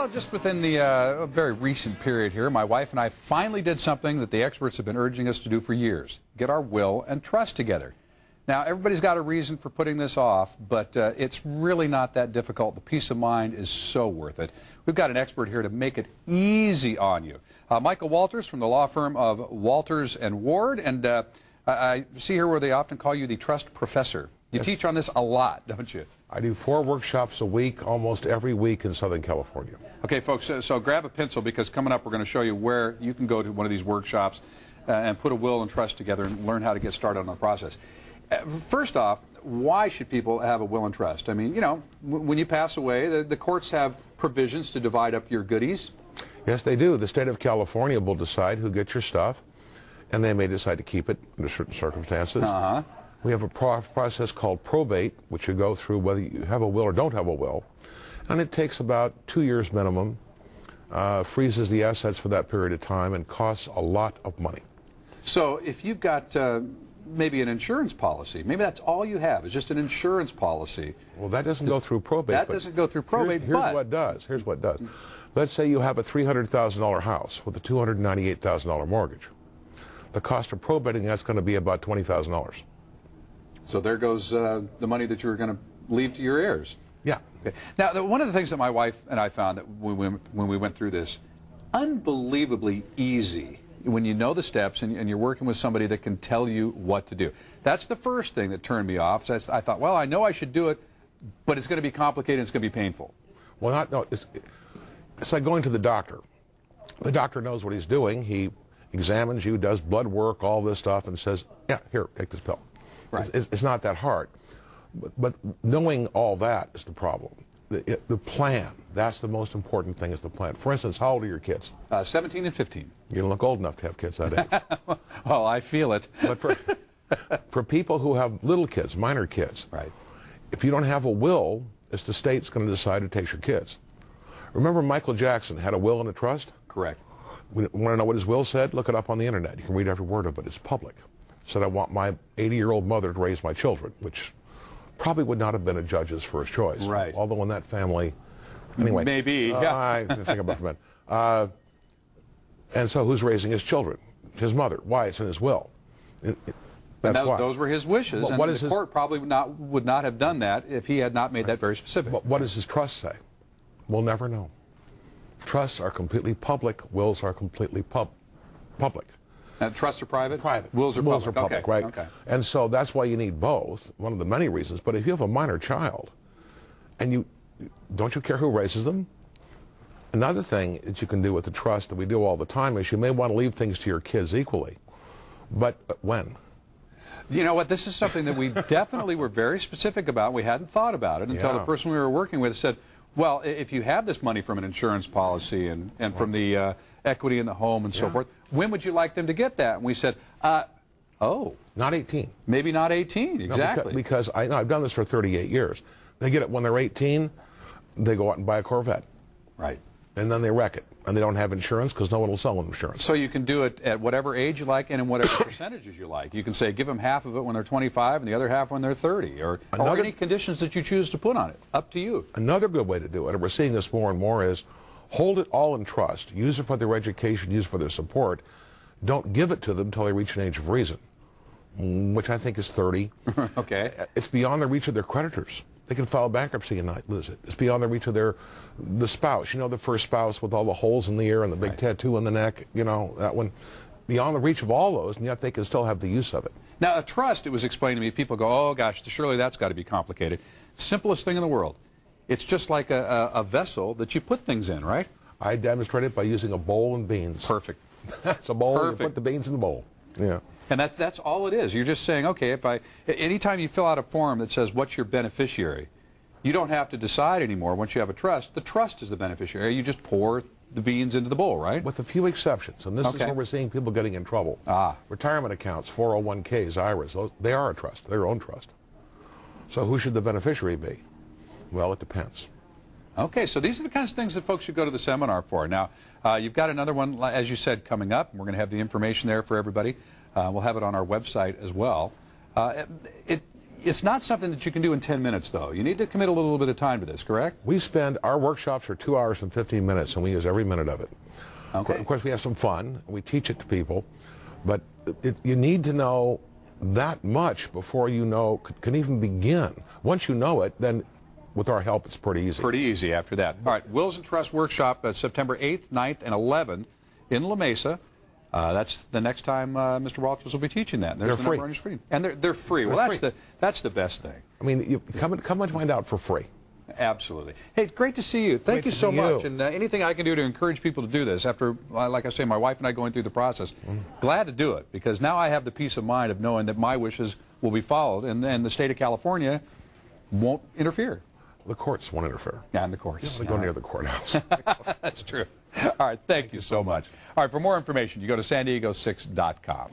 Well, just within the very recent period here, my wife and I finally did something that the experts have been urging us to do for years: get our will and trust together. Now, everybody's got a reason for putting this off, but it's really not that difficult. The peace of mind is so worth it. We've got an expert here to make it easy on you. Michael Walters from the law firm of Walters and Ward, and I see here where they often call you the trust professor. You teach on this a lot, don't you? I do 4 workshops a week, almost every week in Southern California. Okay, folks, so grab a pencil, because coming up we're going to show you where you can go to one of these workshops and put a will and trust together and learn how to get started on the process. First off, why should people have a will and trust? I mean, you know, when you pass away, the courts have provisions to divide up your goodies. Yes, they do. The state of California will decide who gets your stuff, and they may decide to keep it under certain circumstances. We have a process called probate, which you go through whether you have a will or don't have a will, and it takes about 2 years minimum, freezes the assets for that period of time, and costs a lot of money. So if you've got maybe an insurance policy, maybe that's all you have, is just an insurance policy. Well, that doesn't go through probate. That doesn't go through probate, here's what it does. Here's what it does. Let's say you have a $300,000 house with a $298,000 mortgage. The cost of probating, that's going to be about $20,000. So there goes the money that you were going to leave to your heirs. Yeah. Okay. Now, one of the things that my wife and I found that when we went through this, unbelievably easy when you know the steps and you're working with somebody that can tell you what to do. That's the first thing that turned me off. So I thought, well, I know I should do it, but it's going to be complicated and it's going to be painful. Well, it's like going to the doctor. The doctor knows what he's doing. He examines you, does blood work, all this stuff, and says, yeah, here, take this pill. Right. It's not that hard. But knowing all that is the problem. The plan, that's the most important thing, is the plan. For instance, how old are your kids? 17 and 15. You don't look old enough to have kids that age. Well, I feel it. But for people who have little kids, minor kids, right, if you don't have a will, it's the state's going to decide who takes your kids. Remember Michael Jackson had a will and a trust? Correct. Want to know what his will said? Look it up on the internet. You can read every word of it. It's public. Said, I want my 80-year-old mother to raise my children, which probably would not have been a judge's first choice. Right. Although in that family, anyway. Maybe, yeah. I think about it for a minute. And so who's raising his children? His mother. Why? It's in his will. That's why. Those were his wishes, and the court probably would not have done that if he had not made that very specific. But what does his trust say? We'll never know. Trusts are completely public. Wills are completely public. Trusts are private? Private. Wills are public. Okay. Right? Okay. And so that's why you need both, one of the many reasons. But if you have a minor child, and don't you care who raises them? Another thing that you can do with the trust that we do all the time is you may want to leave things to your kids equally. But when? You know what? This is something that we definitely were very specific about. We hadn't thought about it until the person we were working with said, well, if you have this money from an insurance policy and from the equity in the home and so forth, when would you like them to get that? And we said, oh. Not 18. Maybe not 18, exactly. No, because I've done this for 38 years. They get it when they're 18, they go out and buy a Corvette. Right. And then they wreck it. And they don't have insurance because no one will sell them insurance. So you can do it at whatever age you like and in whatever percentages you like. You can say give them half of it when they're 25 and the other half when they're 30, or any conditions that you choose to put on it. Up to you. Another good way to do it, and we're seeing this more and more, is hold it all in trust. Use it for their education, use it for their support. Don't give it to them until they reach an age of reason, which I think is 30. Okay. It's beyond the reach of their creditors. They can file bankruptcy and not lose it. It's beyond the reach of the spouse. You know, the first spouse with all the holes in the ear and the big tattoo on the neck, you know, that one. Beyond the reach of all those, and yet they can still have the use of it. Now, a trust, it was explained to me, people go, oh gosh, surely that's got to be complicated. Simplest thing in the world. It's just like a vessel that you put things in, right? I demonstrate it by using a bowl and beans. Perfect. It's a bowl, Perfect. you put the beans in the bowl. Yeah. And that's all it is. You're just saying, okay, anytime you fill out a form that says what's your beneficiary, you don't have to decide anymore once you have a trust. The trust is the beneficiary. You just pour the beans into the bowl, right? With a few exceptions, and this is where we're seeing people getting in trouble. Retirement accounts, 401ks, IRAs, they are a trust, their own trust. So who should the beneficiary be? Well, it depends. Okay, so these are the kinds of things that folks should go to the seminar for. Now, you've got another one, as you said, coming up. We're going to have the information there for everybody. We'll have it on our website as well. It's not something that you can do in 10 minutes, though. You need to commit a little bit of time to this, correct? Our workshops are 2 hours and 15 minutes, and we use every minute of it. Okay. Of course, we have some fun. We teach it to people, but you need to know that much before you can even begin. Once you know it, then with our help, it's pretty easy. Pretty easy after that. All right, Wills and Trust Workshop, September 8th, 9th, and 11th in La Mesa. That's the next time Mr. Walters will be teaching that. There's They're the free. number on your screen. And they're free. Well, that's the best thing. I mean, you come and find out for free. Absolutely. Hey, great to see you. Thank you so much. And anything I can do to encourage people to do this after, like I say, my wife and I going through the process, glad to do it, because now I have the peace of mind of knowing that my wishes will be followed, and the state of California won't interfere. The courts won't interfere. Yeah, and the courts. You don't go near the courthouse. That's true. All right, thank you so much. All right, for more information, you go to san diego6.com.